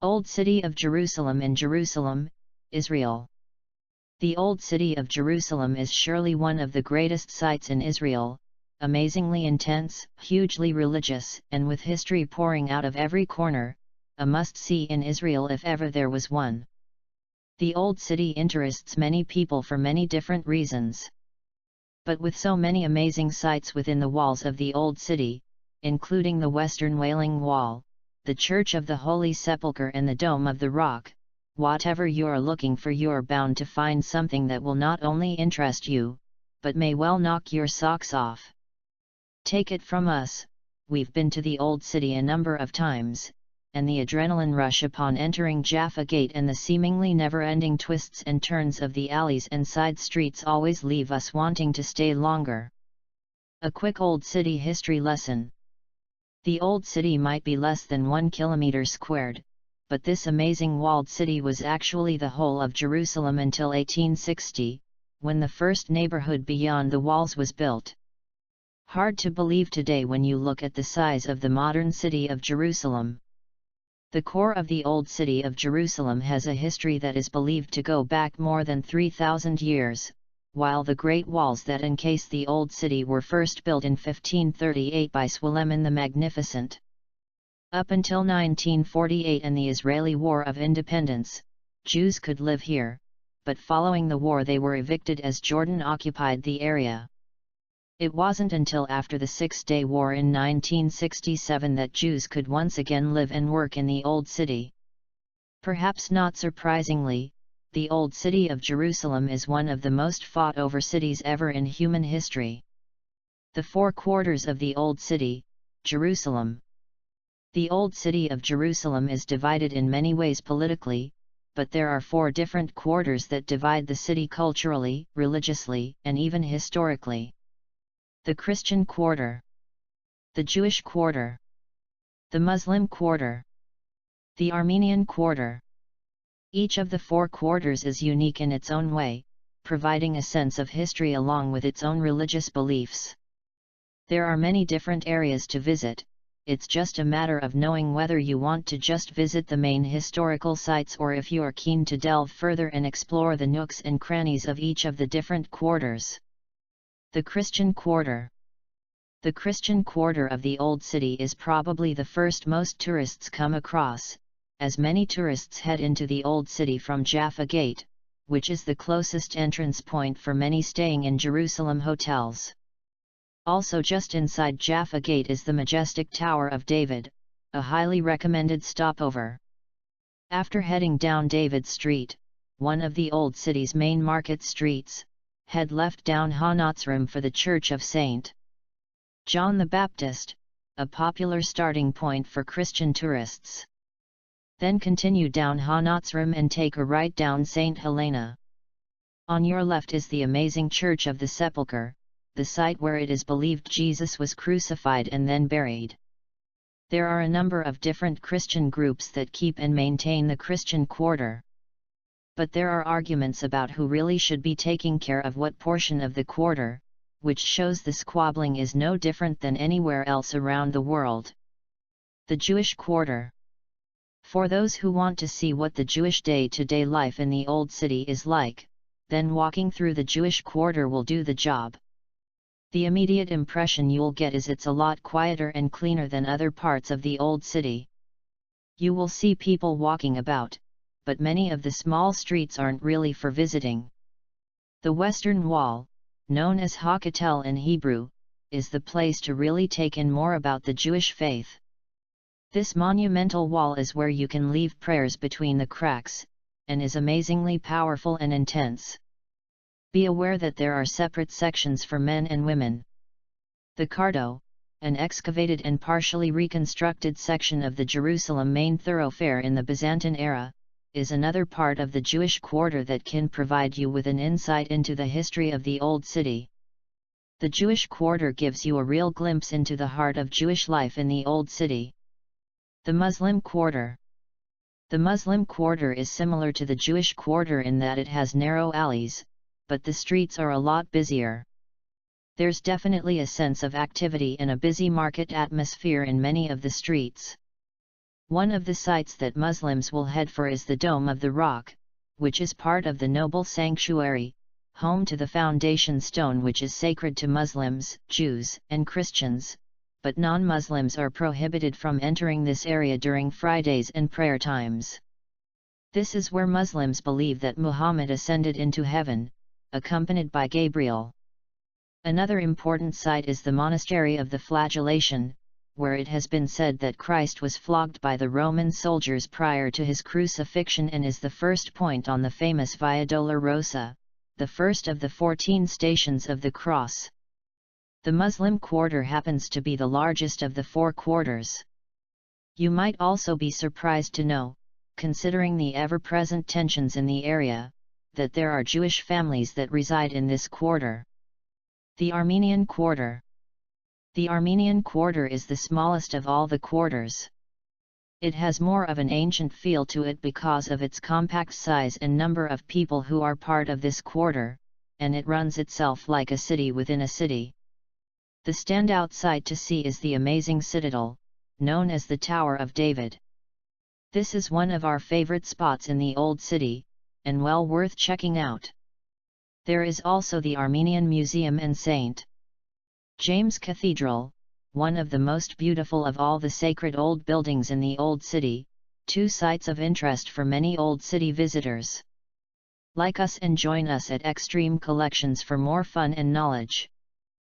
Old City of Jerusalem in Jerusalem, Israel. The Old City of Jerusalem is surely one of the greatest sights in Israel, amazingly intense, hugely religious, and with history pouring out of every corner, a must-see in Israel if ever there was one. The Old City interests many people for many different reasons. But with so many amazing sights within the walls of the Old City, including the Western Wailing Wall, the Church of the Holy Sepulcher and the Dome of the Rock, whatever you're looking for, you're bound to find something that will not only interest you, but may well knock your socks off. Take it from us, we've been to the Old City a number of times, and the adrenaline rush upon entering Jaffa Gate and the seemingly never-ending twists and turns of the alleys and side streets always leave us wanting to stay longer. A quick Old City history lesson. The Old City might be less than 1 kilometer squared, but this amazing walled city was actually the whole of Jerusalem until 1860, when the first neighborhood beyond the walls was built. Hard to believe today when you look at the size of the modern city of Jerusalem. The core of the Old City of Jerusalem has a history that is believed to go back more than 3,000 years, while the great walls that encase the Old City were first built in 1538 by Suleiman the Magnificent. Up until 1948 and the Israeli War of Independence, Jews could live here, but following the war they were evicted as Jordan occupied the area. It wasn't until after the Six-Day War in 1967 that Jews could once again live and work in the Old City. Perhaps not surprisingly, the Old City of Jerusalem is one of the most fought-over cities ever in human history. The four quarters of the Old City, Jerusalem. The Old City of Jerusalem is divided in many ways politically, but there are four different quarters that divide the city culturally, religiously, and even historically. The Christian quarter, the Jewish quarter, the Muslim quarter, the Armenian quarter. Each of the four quarters is unique in its own way, providing a sense of history along with its own religious beliefs. There are many different areas to visit, it's just a matter of knowing whether you want to just visit the main historical sites or if you are keen to delve further and explore the nooks and crannies of each of the different quarters. The Christian quarter. The Christian quarter of the Old City is probably the first most tourists come across, as many tourists head into the Old City from Jaffa Gate, which is the closest entrance point for many staying in Jerusalem hotels. Also just inside Jaffa Gate is the majestic Tower of David, a highly recommended stopover. After heading down David Street, one of the Old City's main market streets, head left down Hanotzrim for the Church of St. John the Baptist, a popular starting point for Christian tourists. Then continue down Hanotzrim and take a right down St. Helena. On your left is the amazing Church of the Sepulcher, the site where it is believed Jesus was crucified and then buried. There are a number of different Christian groups that keep and maintain the Christian quarter. But there are arguments about who really should be taking care of what portion of the quarter, which shows the squabbling is no different than anywhere else around the world. The Jewish quarter. For those who want to see what the Jewish day-to-day life in the Old City is like, then walking through the Jewish quarter will do the job. The immediate impression you'll get is it's a lot quieter and cleaner than other parts of the Old City. You will see people walking about, but many of the small streets aren't really for visiting. The Western Wall, known as Hakatel in Hebrew, is the place to really take in more about the Jewish faith. This monumental wall is where you can leave prayers between the cracks, and is amazingly powerful and intense. Be aware that there are separate sections for men and women. The Cardo, an excavated and partially reconstructed section of the Jerusalem main thoroughfare in the Byzantine era, is another part of the Jewish quarter that can provide you with an insight into the history of the Old City. The Jewish quarter gives you a real glimpse into the heart of Jewish life in the Old City. The Muslim quarter. The Muslim quarter is similar to the Jewish quarter in that it has narrow alleys, but the streets are a lot busier. There's definitely a sense of activity and a busy market atmosphere in many of the streets. One of the sites that Muslims will head for is the Dome of the Rock, which is part of the noble sanctuary, home to the foundation stone which is sacred to Muslims, Jews, and Christians, but non-Muslims are prohibited from entering this area during Fridays and prayer times. This is where Muslims believe that Muhammad ascended into heaven, accompanied by Gabriel. Another important site is the Monastery of the Flagellation, where it has been said that Christ was flogged by the Roman soldiers prior to his crucifixion and is the first point on the famous Via Dolorosa, the first of the 14 stations of the cross. The Muslim quarter happens to be the largest of the 4 quarters. You might also be surprised to know, considering the ever-present tensions in the area, that there are Jewish families that reside in this quarter. The Armenian quarter. The Armenian quarter is the smallest of all the quarters. It has more of an ancient feel to it because of its compact size and number of people who are part of this quarter, and it runs itself like a city within a city. The standout sight to see is the amazing citadel, known as the Tower of David. This is one of our favorite spots in the Old City, and well worth checking out. There is also the Armenian Museum and St. James Cathedral, one of the most beautiful of all the sacred old buildings in the Old City, 2 sites of interest for many Old City visitors. Like us and join us at Extreme Collections for more fun and knowledge.